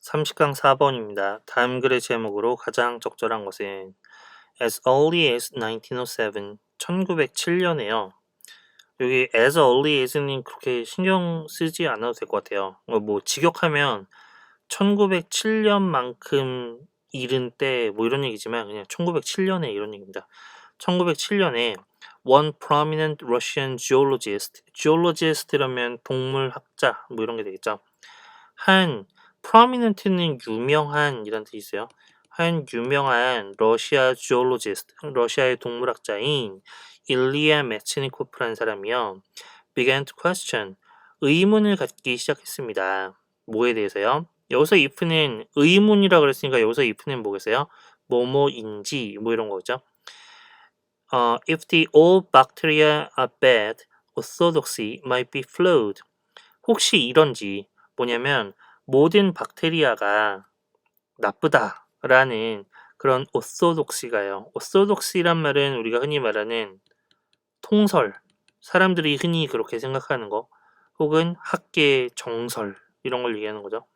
30강 4번입니다. 다음 글의 제목으로 가장 적절한 것은 As early as 1907, 1907년에요. 여기 as early as는 그렇게 신경 쓰지 않아도 될 것 같아요. 뭐 직역하면 1907년만큼 이른 때 뭐 이런 얘기지만 그냥 1907년에 이런 얘기입니다. 1907년에 one prominent Russian geologist라면 동물학자 뭐 이런 게 되겠죠. 한 prominent는 유명한 이란 뜻이 있어요. 한 유명한 러시아 geologist, 러시아의 동물학자인 일리아 메츠니코프라는 사람이요. began to question, 의문을 갖기 시작했습니다. 뭐에 대해서요? 여기서 if는 의문이라 그랬으니까 여기서 if는 뭐겠어요? 뭐뭐인지 뭐 이런 거죠. If the all bacteria are bad, orthodoxy might be flawed. 혹시 이런지 뭐냐면 모든 박테리아가 나쁘다라는 그런 orthodoxy가요. orthodoxy란 말은 우리가 흔히 말하는 통설, 사람들이 흔히 그렇게 생각하는 거, 혹은 학계 정설 이런 걸 얘기하는 거죠.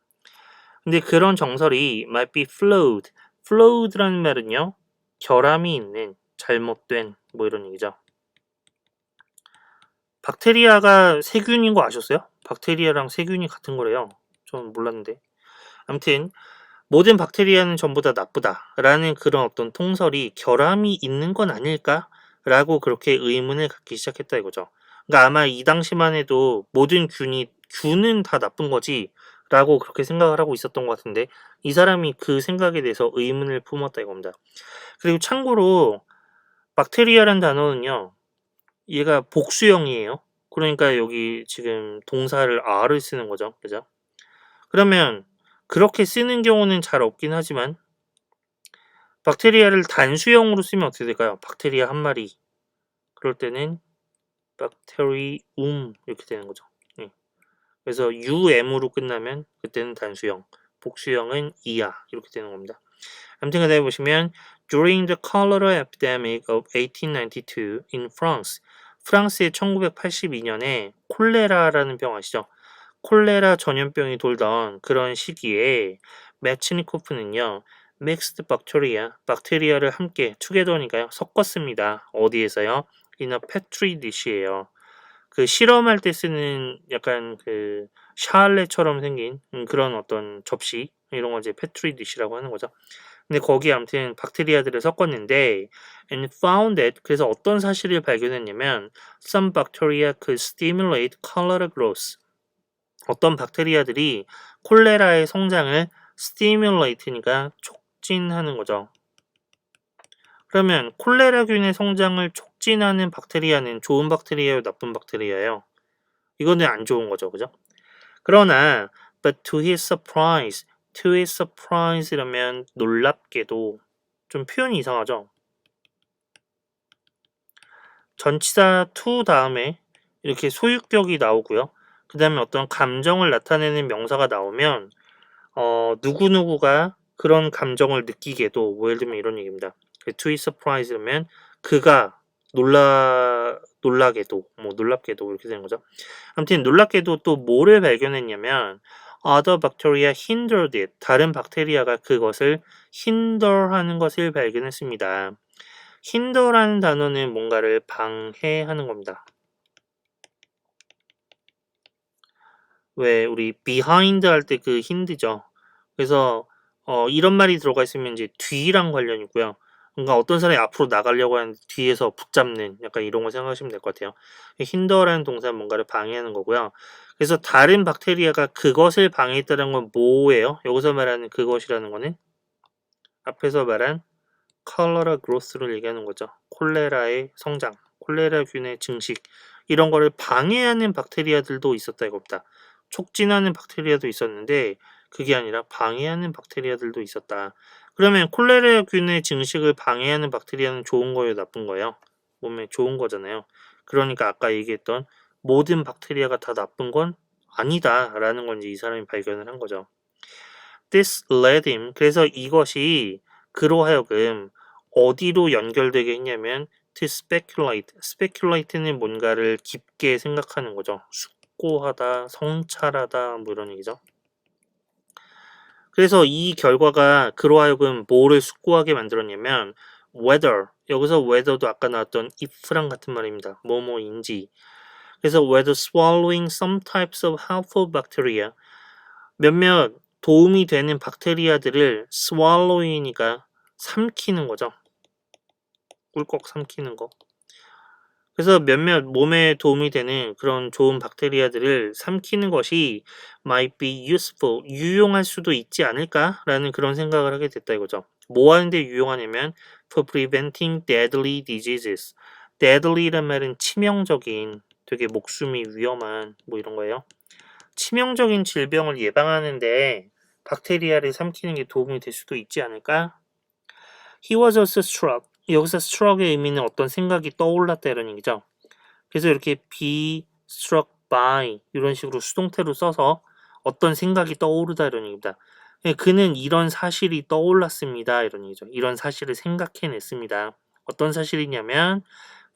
근데 그런 정설이 might be flawed. flawed라는 말은요, 결함이 있는, 잘못된 뭐 이런 얘기죠. 박테리아가 세균인 거 아셨어요? 박테리아랑 세균이 같은 거래요. 전 몰랐는데. 아무튼 모든 박테리아는 전부 다 나쁘다라는 그런 어떤 통설이 결함이 있는 건 아닐까라고 그렇게 의문을 갖기 시작했다 이거죠. 그러니까 아마 이 당시만 해도 모든 균은 다 나쁜 거지라고 그렇게 생각을 하고 있었던 것 같은데 이 사람이 그 생각에 대해서 의문을 품었다 이겁니다. 그리고 참고로 박테리아란 단어는요, 얘가 복수형이에요. 그러니까 여기 지금 동사를 are를 쓰는 거죠, 그죠? 그러면 그렇게 쓰는 경우는 잘 없긴 하지만 박테리아를 단수형으로 쓰면 어떻게 될까요? 박테리아 한 마리. 그럴 때는 박테리움 이렇게 되는 거죠. 예. 그래서 um으로 끝나면 그때는 단수형, 복수형은 이야 이렇게 되는 겁니다. 아무튼 그다음에 보시면 During the cholera epidemic of 1892 in France, 프랑스의 1982년에 콜레라라는 병 아시죠? 콜레라 전염병이 돌던 그런 시기에 매치니코프는요, mixed bacteria, 박테리아를 함께 together니까요, 섞었습니다. 어디에서요? in a petri dish예요. 그 실험할 때 쓰는 약간 그 샤알레처럼 생긴 그런 어떤 접시 이런 거 이제 petri dish라고 하는 거죠. 근데 거기 아무튼 박테리아들을 섞었는데 and found that, 그래서 어떤 사실을 발견했냐면 some bacteria could stimulate cholera growth. 어떤 박테리아들이 콜레라의 성장을 stimulate니까 촉진하는 거죠. 그러면 콜레라균의 성장을 촉진하는 박테리아는 좋은 박테리아예요, 나쁜 박테리아예요? 이거는 안 좋은 거죠, 그죠? 그러나 but to his surprise라면 놀랍게도, 좀 표현이 이상하죠? 전치사 to 다음에 이렇게 소유격이 나오고요. 그 다음에 어떤 감정을 나타내는 명사가 나오면 누구누구가 그런 감정을 느끼게도, 뭐 예를 들면 이런 얘기입니다. to his surprise면 그가 놀라게도, 뭐 놀랍게도 이렇게 되는 거죠. 아무튼 놀랍게도 또 뭐를 발견했냐면 other bacteria hindered it. 다른 박테리아가 그것을 hinder하는 것을 발견했습니다. hinder라는 단어는 뭔가를 방해하는 겁니다. 왜 우리 behind 할 때 그 힌드죠. 그래서 이런 말이 들어가 있으면 이제 뒤랑 관련이 있고요. 그러니까 어떤 사람이 앞으로 나가려고 하는데 뒤에서 붙잡는, 약간 이런 거 생각하시면 될 것 같아요. 힌더라는 동사는 뭔가를 방해하는 거고요. 그래서 다른 박테리아가 그것을 방해했다는 건 뭐예요? 여기서 말하는 그것이라는 거는 앞에서 말한 콜레라 그로스를 얘기하는 거죠. 콜레라의 성장, 콜레라균의 증식, 이런 거를 방해하는 박테리아들도 있었다 이겁니다. 촉진하는 박테리아도 있었는데 그게 아니라 방해하는 박테리아들도 있었다. 그러면 콜레라균의 증식을 방해하는 박테리아는 좋은 거예요, 나쁜 거예요? 몸에 좋은 거잖아요. 그러니까 아까 얘기했던 모든 박테리아가 다 나쁜 건 아니다라는 건 이제 이 사람이 발견을 한 거죠. This led him, 그래서 이것이 그로 하여금 어디로 연결되게 했냐면 to speculate. speculate는 뭔가를 깊게 생각하는 거죠. 숙고하다, 성찰하다 뭐 이런 얘기죠. 그래서 이 결과가 그로 하여금 뭐를 숙고하게 만들었냐면 whether, 여기서 whether도 아까 나왔던 if랑 같은 말입니다. 뭐뭐인지. 그래서 whether swallowing some types of harmful bacteria, 몇몇 도움이 되는 박테리아들을 swallowing이니까 삼키는 거죠. 꿀꺽 삼키는 거. 그래서 몇몇 몸에 도움이 되는 그런 좋은 박테리아들을 삼키는 것이 might be useful, 유용할 수도 있지 않을까라는 그런 생각을 하게 됐다 이거죠. 뭐 하는데 유용하냐면 for preventing deadly diseases. deadly란 말은 치명적인, 되게 목숨이 위험한 뭐 이런 거예요. 치명적인 질병을 예방하는데 박테리아를 삼키는 게 도움이 될 수도 있지 않을까? He was also struck. 여기서 struck의 의미는 어떤 생각이 떠올랐다 이런 얘기죠. 그래서 이렇게 be struck by 이런 식으로 수동태로 써서 어떤 생각이 떠오르다 이런 얘기입니다. 그는 이런 사실이 떠올랐습니다 이런 얘기죠. 이런 사실을 생각해냈습니다. 어떤 사실이냐면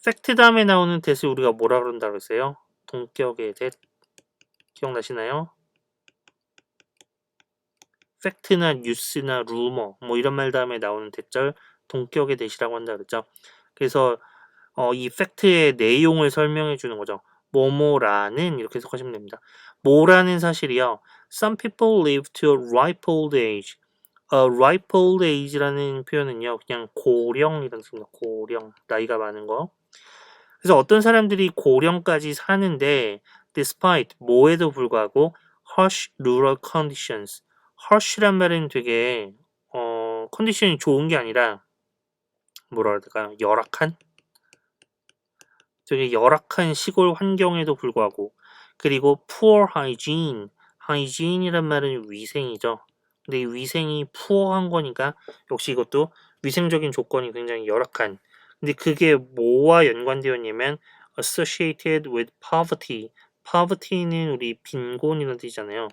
팩트 다음에 나오는 that을 우리가 뭐라 그런다고 했어요? 동격의 that. 기억나시나요? 팩트나 뉴스나 루머 뭐 이런 말 다음에 나오는 대절 동격의 that이라고 한다 그랬죠. 그래서 이 팩트의 내용을 설명해 주는 거죠. 뭐뭐라는 이렇게 해석하시면 됩니다. 뭐라는 사실이요. Some people live to a ripe old age. ripe old age라는 표현은요. 그냥 고령이라는 뜻입니다. 고령, 나이가 많은 거. 그래서 어떤 사람들이 고령까지 사는데 despite 뭐에도 불구하고 harsh rural conditions. harsh란 말은 되게 컨디션이 좋은 게 아니라 뭐라 해야 될까요? 열악한? 되게 열악한 시골 환경에도 불구하고 그리고 poor hygiene, hygiene이란 말은 위생이죠. 근데 이 위생이 poor한 거니까 역시 이것도 위생적인 조건이 굉장히 열악한. 근데 그게 뭐와 연관되었냐면 associated with poverty. poverty는 우리 빈곤이라는 뜻이잖아요.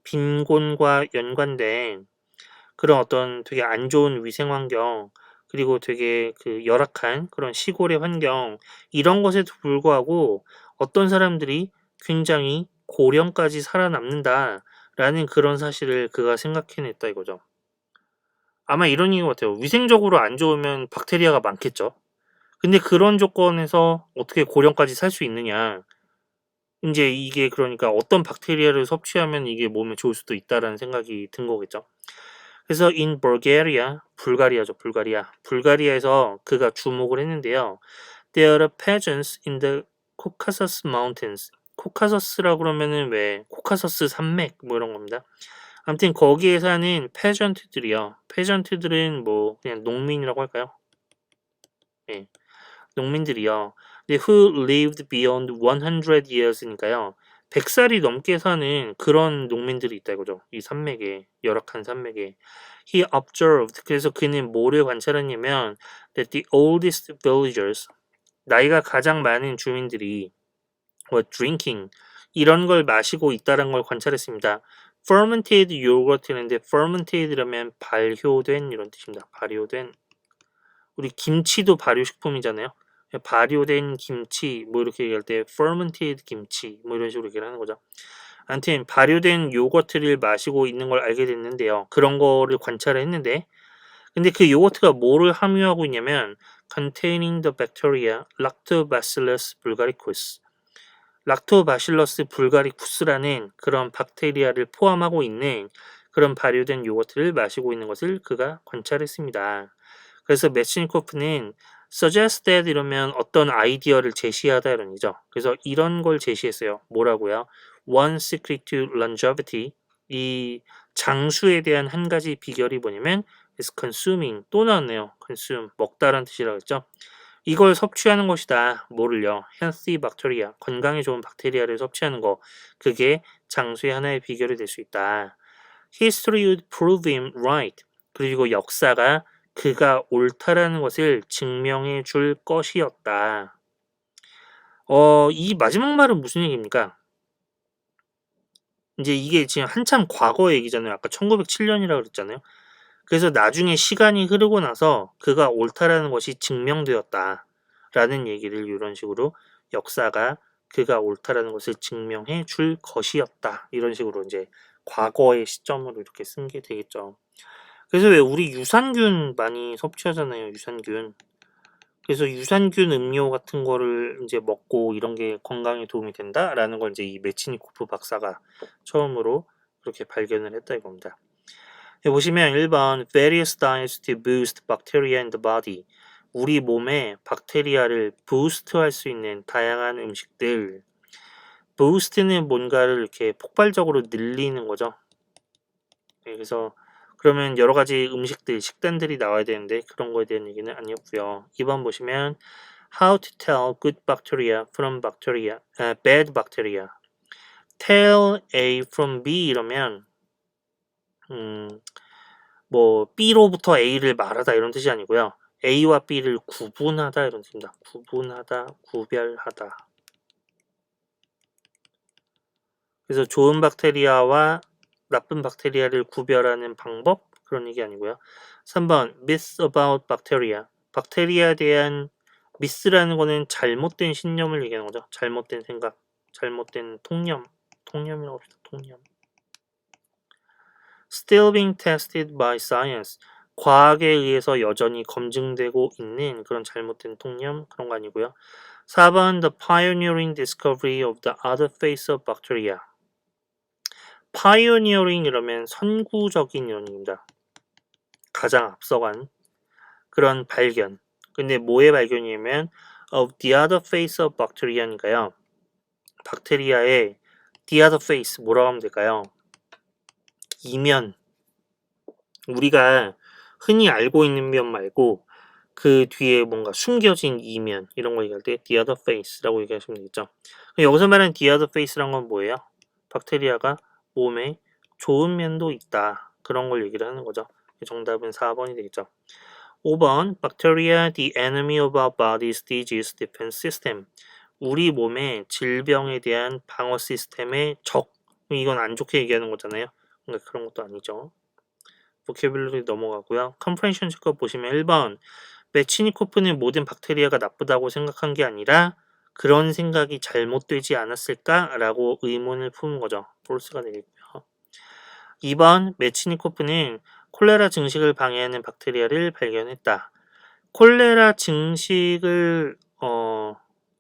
빈곤과 연관된 그런 어떤 되게 안 좋은 위생 환경 그리고 되게 그 열악한 그런 시골의 환경 이런 것에도 불구하고 어떤 사람들이 굉장히 고령까지 살아남는다라는 그런 사실을 그가 생각해냈다 이거죠. 아마 이런 얘기 같아요. 위생적으로 안 좋으면 박테리아가 많겠죠. 근데 그런 조건에서 어떻게 고령까지 살 수 있느냐. 이제 이게 그러니까 어떤 박테리아를 섭취하면 이게 몸에 좋을 수도 있다라는 생각이 든 거겠죠. 그래서 in Bulgaria, 불가리아죠, 불가리아. 불가리아에서 그가 주목을 했는데요. There are peasants in the Caucasus Mountains. 코카서스라고 그러면은 왜 코카서스 산맥 뭐 이런 겁니다. 아무튼 거기에 사는 페전트들이요. 페전트들은 뭐 그냥 농민이라고 할까요? 예, 농민들이요. who lived beyond 100 years니까요. 100살이 넘게 사는 그런 농민들이 있다 이거죠. 이 산맥에, 열악한 산맥에. He observed, 그래서 그는 뭐를 관찰했냐면 that the oldest villagers, 나이가 가장 많은 주민들이 were drinking, 이런 걸 마시고 있다는 걸 관찰했습니다. fermented yogurt인데 fermented라면 발효된 이런 뜻입니다. 발효된. 우리 김치도 발효식품이잖아요. 발효된 김치 뭐 이렇게 얘기할 때 fermented 김치 뭐 이런 식으로 얘기를 하는 거죠. 아무튼 발효된 요거트를 마시고 있는 걸 알게 됐는데요. 그런 거를 관찰을 했는데 근데 그 요거트가 뭐를 함유하고 있냐면 containing the bacteria Lactobacillus bulgaricus. 락토바실러스 불가리쿠스라는 그런 박테리아를 포함하고 있는 그런 발효된 요거트를 마시고 있는 것을 그가 관찰했습니다. 그래서 메치니코프는 suggest that 이러면 어떤 아이디어를 제시하다 이런 얘기죠. 그래서 이런 걸 제시했어요. 뭐라고요? One secret to longevity. 이 장수에 대한 한 가지 비결이 뭐냐면 is consuming. 또 나왔네요. consume. 먹다라는 뜻이라고 했죠. 이걸 섭취하는 것이다. 뭐를요? healthy bacteria. 건강에 좋은 박테리아를 섭취하는 거. 그게 장수의 하나의 비결이 될 수 있다. History would prove him right. 그리고 역사가 그가 옳다라는 것을 증명해 줄 것이었다. 이 마지막 말은 무슨 얘기입니까? 이제 이게 지금 한참 과거 얘기잖아요. 아까 1907년이라고 그랬잖아요. 그래서 나중에 시간이 흐르고 나서 그가 옳다라는 것이 증명되었다. 라는 얘기를 이런 식으로 역사가 그가 옳다라는 것을 증명해 줄 것이었다. 이런 식으로 이제 과거의 시점으로 이렇게 쓴 게 되겠죠. 그래서 왜 우리 유산균 많이 섭취하잖아요. 유산균. 그래서 유산균 음료 같은 거를 이제 먹고 이런 게 건강에 도움이 된다라는 걸 이제 이 메치니코프 박사가 처음으로 그렇게 발견을 했다 이겁니다. 여기 보시면 1번 various diets to boost bacteria in the body. 우리 몸에 박테리아를 부스트할 수 있는 다양한 음식들. 부스트는 뭔가를 이렇게 폭발적으로 늘리는 거죠. 네, 그래서 그러면 여러 가지 음식들, 식단들이 나와야 되는데 그런 거에 대한 얘기는 아니었고요. 2번 보시면 How to tell good bacteria from bad bacteria. Tell A from B 이러면 뭐 B로부터 A를 말하다 이런 뜻이 아니고요. A와 B를 구분하다 이런 뜻입니다. 구분하다, 구별하다. 그래서 좋은 박테리아와 나쁜 박테리아를 구별하는 방법 그런 얘기 아니고요. 3번 myths about bacteria. 박테리아에 대한 미스라는 거는 잘못된 신념을 얘기하는 거죠. 잘못된 생각, 잘못된 통념이라고 합시다. 통념. Still being tested by science. 과학에 의해서 여전히 검증되고 있는 그런 잘못된 통념 그런 거 아니고요. 4번 The pioneering discovery of the other face of bacteria. pioneering 이러면 선구적인 이런 얘기입니다. 가장 앞서간 그런 발견. 근데 뭐의 발견이냐면 of the other face of bacteria니까요. 박테리아의 the other face 뭐라고 하면 될까요? 이면. 우리가 흔히 알고 있는 면 말고 그 뒤에 뭔가 숨겨진 이면 이런 거 얘기할 때 the other face라고 얘기하시면 되겠죠. 여기서 말하는 the other face란 건 뭐예요? 박테리아가 몸에 좋은 면도 있다. 그런 걸 얘기를 하는 거죠. 정답은 4번이 되겠죠. 5번 Bacteria, the enemy of our body's disease defense system. 우리 몸의 질병에 대한 방어 시스템의 적. 이건 안 좋게 얘기하는 거잖아요. 그러니까 그런 것도 아니죠. 보캐뷸러리 넘어가고요. 컴프레hen션 체크 보시면 1번 메치니코프는 모든 박테리아가 나쁘다고 생각한 게 아니라 그런 생각이 잘못되지 않았을까라고 의문을 품은 거죠. 폴스가 되겠고요. 2번 메치니코프는 콜레라 증식을 방해하는 박테리아를 발견했다. 콜레라 증식을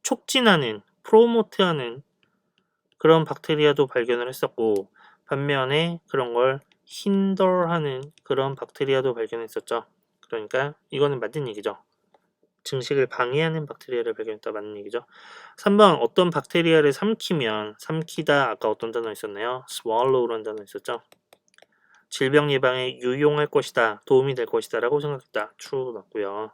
촉진하는 프로모트하는 그런 박테리아도 발견을 했었고 반면에 그런 걸 힌더하는 그런 박테리아도 발견했었죠. 그러니까 이거는 맞는 얘기죠. 증식을 방해하는 박테리아를 발견했다 맞는 얘기죠. 3번 어떤 박테리아를 삼키다 아까 어떤 단어 있었나요? swallow라는 단어 있었죠. 질병 예방에 유용할 것이다. 도움이 될 것이다 라고 생각했다. true 맞고요.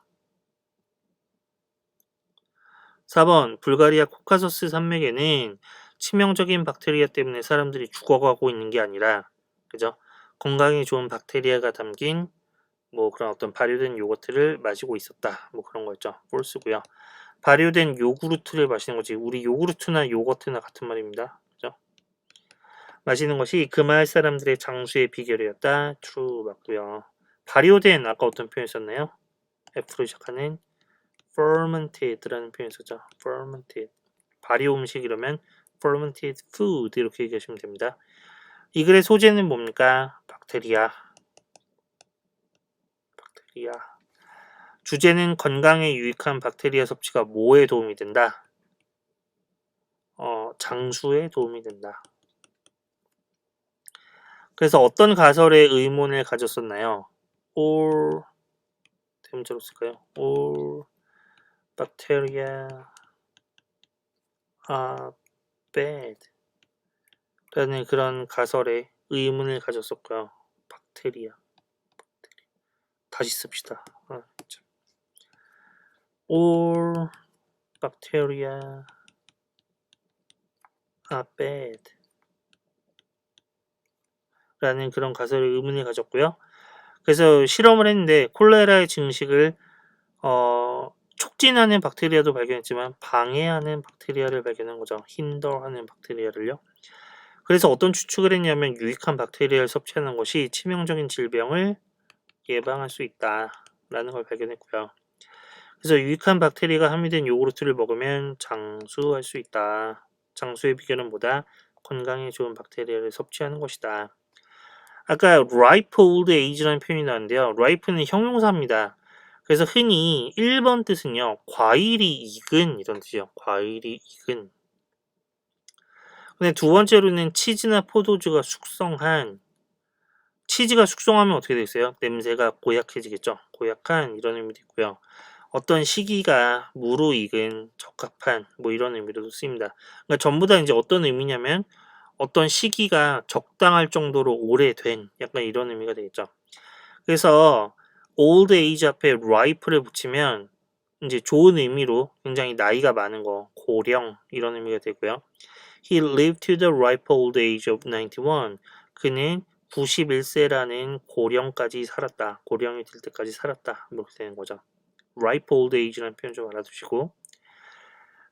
4번 불가리아 코카소스 산맥에는 치명적인 박테리아 때문에 사람들이 죽어가고 있는 게 아니라 그죠? 건강에 좋은 박테리아가 담긴 뭐 그런 어떤 발효된 요거트를 마시고 있었다. 뭐 그런 거였죠. 폴스고요. 발효된 요구르트를 마시는 거지. 우리 요구르트나 요거트나 같은 말입니다. 그죠? 마시는 것이 그 마을 사람들의 장수의 비결이었다. true 맞고요. 발효된 아까 어떤 표현 썼나요? F로 시작하는 fermented라는 표현 썼죠. fermented. 발효 음식 이러면 fermented food 이렇게 얘기하시면 됩니다. 이 글의 소재는 뭡니까? 박테리아. 주제는 건강에 유익한 박테리아 섭취가 뭐에 도움이 된다? 장수에 도움이 된다. 그래서 어떤 가설에 의문을 가졌었나요? All 대문자로 쓸까요? All bacteria are bad 라는 그런 가설에 의문을 가졌었고요. 박테리아. 다시 씁시다. All bacteria are bad 라는 그런 가설에 의문을 가졌고요. 그래서 실험을 했는데 콜레라의 증식을 촉진하는 박테리아도 발견했지만 방해하는 박테리아를 발견한 거죠. 힌더하는 박테리아를요. 그래서 어떤 추측을 했냐면 유익한 박테리아를 섭취하는 것이 치명적인 질병을 예방할 수 있다라는 걸 발견했고요. 그래서 유익한 박테리아가 함유된 요구르트를 먹으면 장수할 수 있다. 장수의 비결은 뭐다? 건강에 좋은 박테리아를 섭취하는 것이다. 아까 ripe old age라는 표현이 나왔는데요. ripe는 형용사입니다. 그래서 흔히 1번 뜻은요. 과일이 익은 이런 뜻이에요. 과일이 익은. 근데 두 번째로는 치즈나 포도주가 숙성한. 치즈가 숙성하면 어떻게 되겠어요? 냄새가 고약해지겠죠. 고약한 이런 의미도 있고요. 어떤 시기가 무르익은, 적합한 뭐 이런 의미로도 쓰입니다. 그러니까 전부 다 이제 어떤 의미냐면 어떤 시기가 적당할 정도로 오래된 약간 이런 의미가 되겠죠. 그래서 old age 앞에 ripe를 붙이면 이제 좋은 의미로 굉장히 나이가 많은 거, 고령 이런 의미가 되고요. He lived to the ripe old age of 91. 그는 91세라는 고령까지 살았다. 고령이 될 때까지 살았다. 이렇게 되는 거죠. ripe old age라는 표현 좀 알아두시고.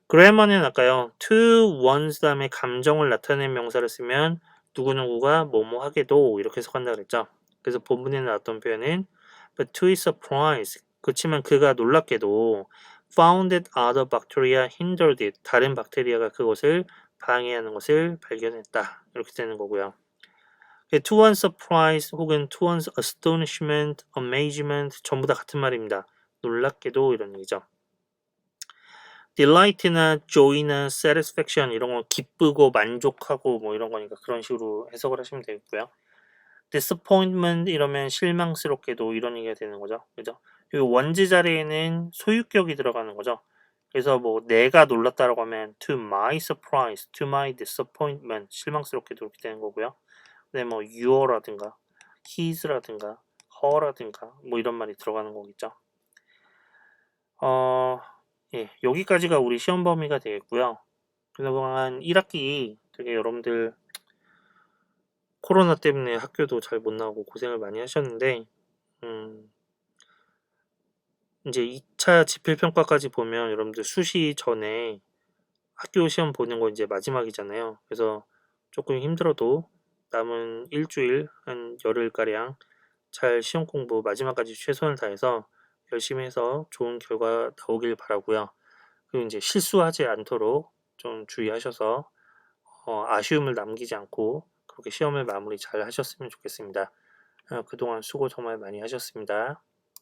grammar는 아까요. to one's 다음에 감정을 나타내는 명사를 쓰면 누구누구가 뭐뭐 하게도 이렇게 해석한다 그랬죠. 그래서 본문에 나왔던 표현은 but to his surprise. 그렇지만 그가 놀랍게도 found that other bacteria hindered it. 다른 박테리아가 그것을 방해하는 것을 발견했다. 이렇게 되는 거고요. to one's surprise 혹은 to one's astonishment, amazement 전부 다 같은 말입니다. 놀랍게도 이런 얘기죠. delight나 joy나 satisfaction 이런 거 기쁘고 만족하고 뭐 이런 거니까 그런 식으로 해석을 하시면 되겠고요. disappointment 이러면 실망스럽게도 이런 얘기가 되는 거죠. 그죠? 이 원지 자리에는 소유격이 들어가는 거죠. 그래서 뭐 내가 놀랐다라고 하면 to my surprise, to my disappointment 실망스럽게도 이렇게 되는 거고요. 근데 뭐 your라든가 his라든가 her라든가 뭐 이런 말이 들어가는 거겠죠. 예, 여기까지가 우리 시험 범위가 되겠고요. 그동안 1학기 되게 여러분들 코로나 때문에 학교도 잘 못 나오고 고생을 많이 하셨는데 이제 2차 지필평가까지 보면 여러분들 수시 전에 학교 시험 보는 거 이제 마지막이잖아요. 그래서 조금 힘들어도 남은 일주일 한 열흘가량 잘 시험 공부 마지막까지 최선을 다해서 열심히 해서 좋은 결과 나오길 바라고요. 그리고 이제 실수하지 않도록 좀 주의하셔서 아쉬움을 남기지 않고 그렇게 시험을 마무리 잘 하셨으면 좋겠습니다. 그동안 수고 정말 많이 하셨습니다.